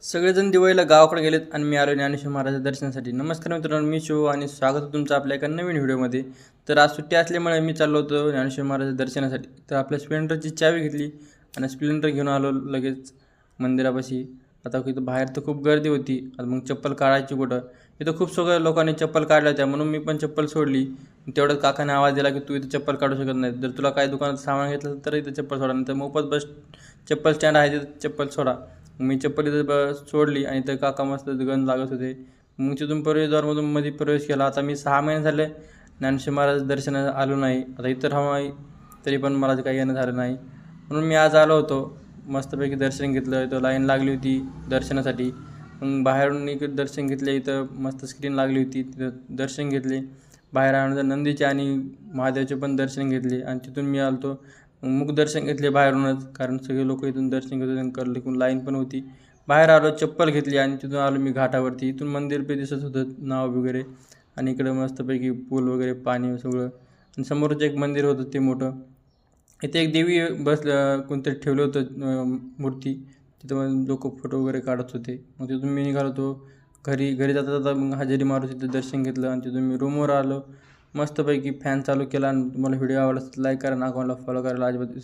सगळेजण दिवाळीला गावाकडे गेलेत आणि मी आलो ज्ञानेश्वर महाराजांच्या दर्शनासाठी. नमस्कार मित्रांनो, मी शिव आणि स्वागत आहे तुमचं आपल्या एका नवीन व्हिडिओमध्ये. तर आज सुट्टी असल्यामुळे मी चाललो होतो ज्ञानेश्वर महाराजांच्या दर्शनासाठी. तर आपल्या स्प्लेंडरची चावी घेतली आणि स्प्लेंडर घेऊन आलो लगेच मंदिरापाशी. आता इथं बाहेर तर खूप गर्दी होती. आता मग चप्पल काढायची कुठं. इथं खूप सगळ्या लोकांनी चप्पल काढल्या होत्या, म्हणून मी पण चप्पल सोडली. तेवढ्यात काकाने आवाज दिला की तू इथं चप्पल काढू शकत नाही, जर तुला काही दुकानात सामान घेतलं तर इथं चप्पल सोडा, नाही तर मोफत बस चप्पल स्टँड आहे तिथं चप्पल सोडा. मी चप्पल इथं सोडली आणि ते काका मस्त गंज लागत होते. मग तिथून प्रवेशद्वारमधून मध्ये प्रवेश केला. आता मी 6 महिने झाले ज्ञानेश्वर महाराज दर्शनाला आलो नाही. आता इथं राहून आहे तरी पण मला काही येणं झालं नाही, म्हणून मी आज आलो होतो. मस्तपैकी दर्शन घेतलं. इथं लाईन लागली होती दर्शनासाठी. मग बाहेरून इकडे दर्शन घेतले. इथं मस्त स्क्रीन लागली होती, तिथं दर्शन घेतले. बाहेर आल्यानंतर नंदीचे आणि महादेवाचे पण दर्शन घेतले आणि तिथून मी आलो मुख दर्शन घेतले बाहेरूनच, कारण सगळे लोक इथून दर्शन घेत होते. करले लाईन पण होती. बाहेर आलो, चप्पल घेतली आणि तिथून आलो मी घाटावरती. इथून मंदिर पे दिसत होतं, नाव वगैरे, आणि इकडं मस्तपैकी पूल वगैरे, पाणी सगळं. आणि समोरच एक मंदिर होतं ते मोठं. इथे एक देवी कोणतरी ठेवलं होतं मूर्ती. तिथं लोक फोटो वगैरे काढत होते. मग तिथून मी निघालो होतो घरी जाता जाता मग हजेरी मारून तिथं दर्शन घेतलं आणि तिथून मी रूमवर आलो. मस्तपैकी फॅन चालू केला. आणि तुम्हाला व्हिडिओ आवडला तर लाईक करा, अकाउंटला फॉलो करायला अजिबात